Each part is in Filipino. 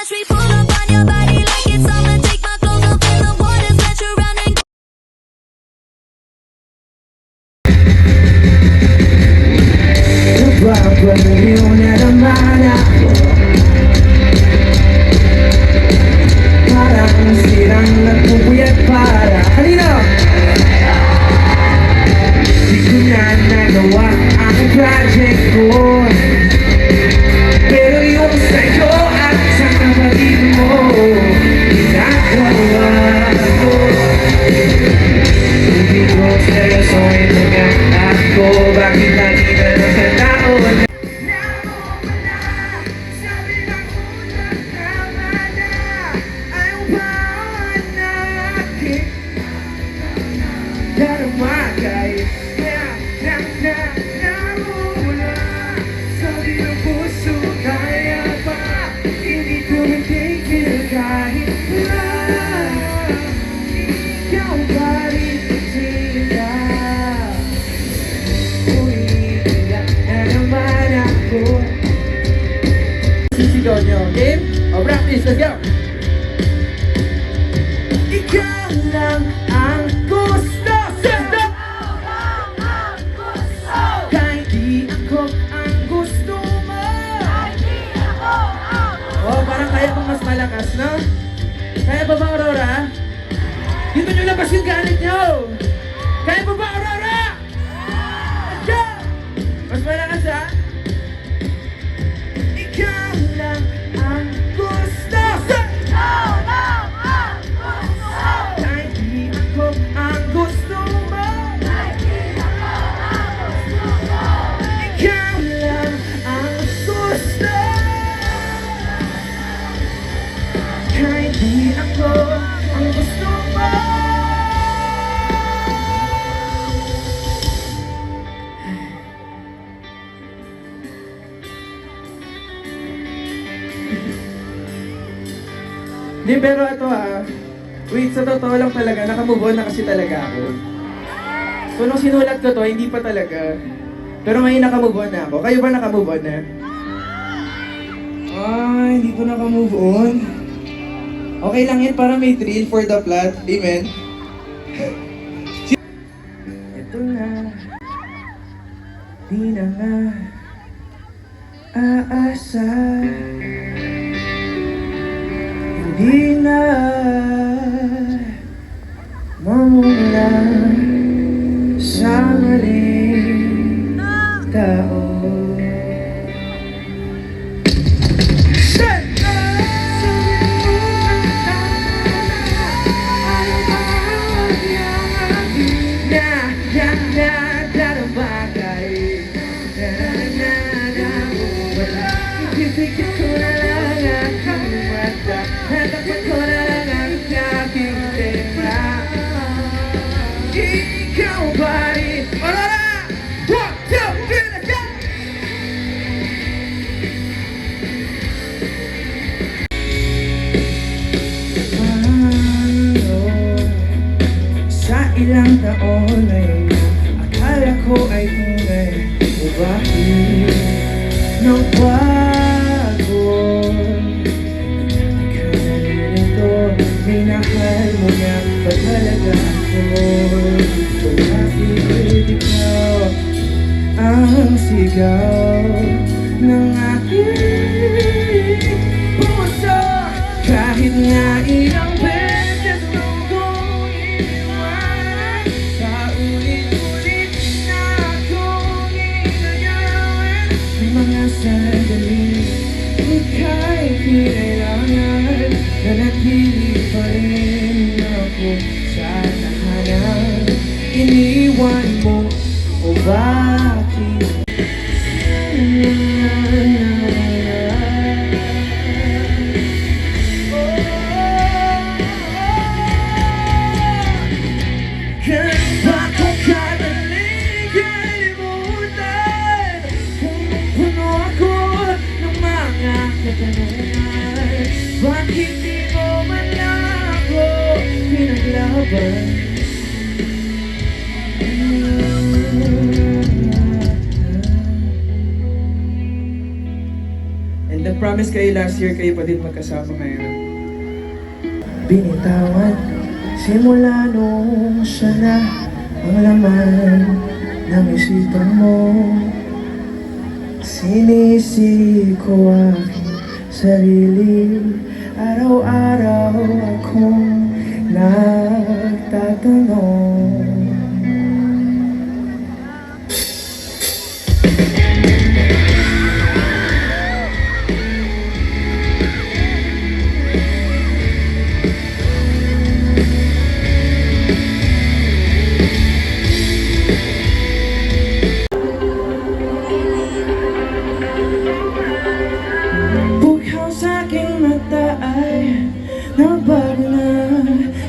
Watch me pull up on your body like it's summer. Take my clothes off in the water, splash around and una ramana parang sirang nagpupuyat para kanino? Di ko na nagawa ang project ko, pero yung sa'yo at sa kapatid mo ginagawa ko. Hindi ko seryosohin mo nga ako, bakit lagi na lang sa tao na Daramagay na namula sa di ng puso, kaya pa hindi ko matigil kahit na ikaw pa rin sila. Umiiyak na naman ako. Sisigaw nyo, game? O practice, let's go! Ikaw lang ang gusto. Kahit di ako ang gusto mo. Oh, parang kaya pang mas malakas, no? Kaya pa ba, Aurora? Dito nyo labas yung galit nyo. Kaya pa ba, Aurora? Let's go! Mas malakas, ha? Ikaw lang ang gusto. Kahit di ako ang gusto mo. Ikaw lang ang gusto. Kahit di ako ang gusto mo. Di, pero ito wait, sa totoo lang talaga, nakamove on na kasi talaga ako. So nung sinulat ko to, hindi pa talaga. Pero may nakamove on na ako. Kayo ba nakamove on na? Hindi ko nakamove on. Okay lang yan, para may thrill for the plot. Amen? Ito na, di na nga aasa. Hindi na mamula sa maling tao. Ikaw ba rin? Aurora! 1, 2, 3, let's go! Sa ilang taon na yun, akala ko ay tunay. O bakit nang bago? Nagkakalito, minahal mo nga ba talaga ako? O bakit ikaw ang sigaw ng aking puso? Kahit nga ilang beses mong kong iniwan, paulit-ulit na akong inagawan ng mga sandali, ika'y kinailangan, nanatili pa rin ako sa tahanan. Iniwan mo o bakit? Bakit kadaling kalimutan kung puno ako ng mga katanungan? Bakit di mo man ako pinaglaban? And the promise kayo last year, kayo pa din magkasama ngayon. Binitawan, simula nung siya na ang laman ng isipan mo. Sinisisi ko aking sarili, araw-araw akong nagtatanong. Bughaw sa aking mata ay nabago na.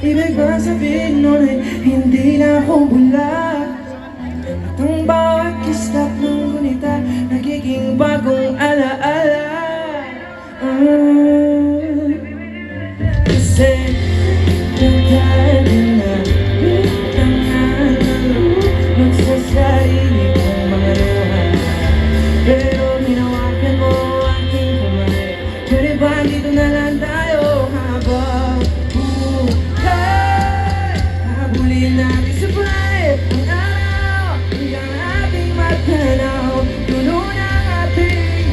Ibig ba sabihin nun ay hindi na ako bulag? At ang bawat kislap ng gunita nagiging bagong alaala. Kasi nagdali na tangan ng magsasarili kong mga luha. Pero hinawakan mo aking kamay. Pwede ba dito na lang tayo habang buhay? Habulin natin sabay ang araw hanggang ating magtanaw. Dulo ng ating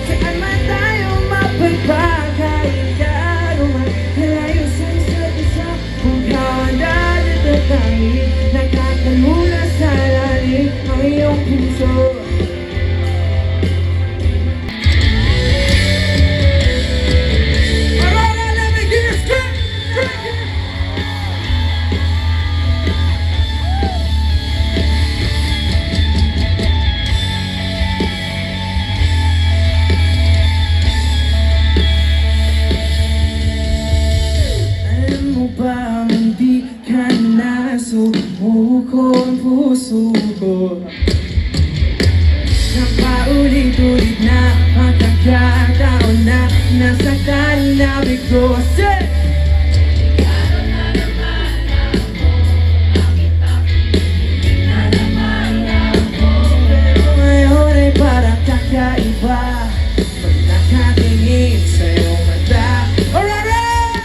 saan man tayo mapagpakailan o magkalayo sa isa't isa. Bughaw ang dalit at tanging nakakalula sa lalim ng iyong puso. Alam mo ba hindi ka na sumuko ang puso ko? Napaulit-ulit na magkakataon na nasaktan na bigo. Pero ngayon ay parang kakaiba pag nakatingin sa iyong mata. Alright!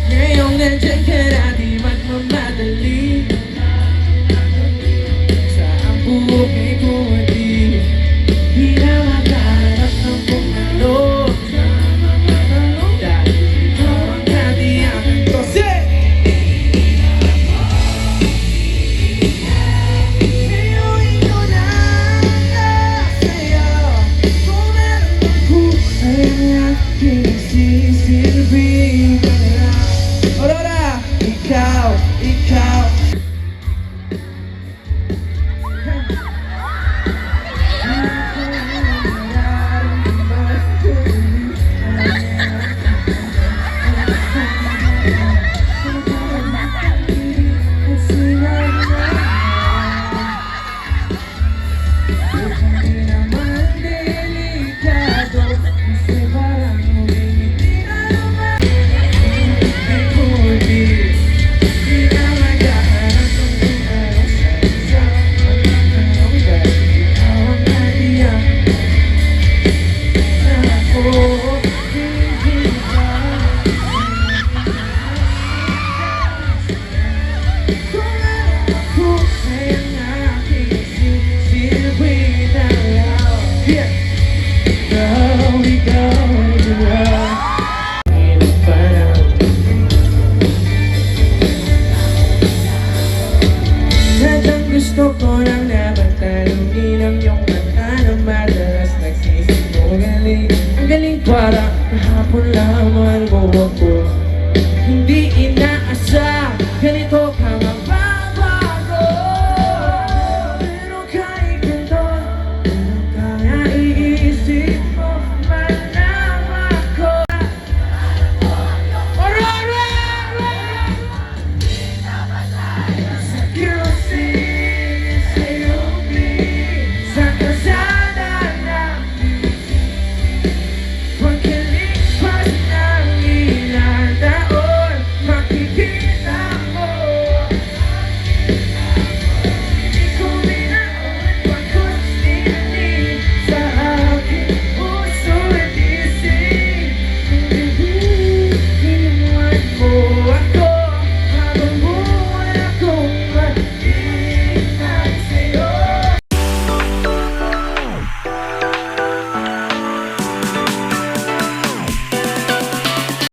Ngayong nandiyan ka na di magmamadali. Sa ang buhok ay kumati, di na makaharap ng kung ano. Dahil ikaw ang katiyakan ko. Ngayong ikaw na sa'yo, kung meron ang buhay ang aking sisilbing. Aurora, ikaw. Hindi naman delikado kasi parang umingiti na naman. Di na maghahanap ng buhay sa isang magtatanong dahil ikaw ang nadiyan na ako hindi pa. Kung meron ako ay ang aking sisilbing na lang. Yeah! Ikaw, hirap pa lang. Sadyang gusto ko lang na magtanungin ang iyong mata na madalas nagsisinungaling. Ang galing parang kahapon lamang mo ako. Hindi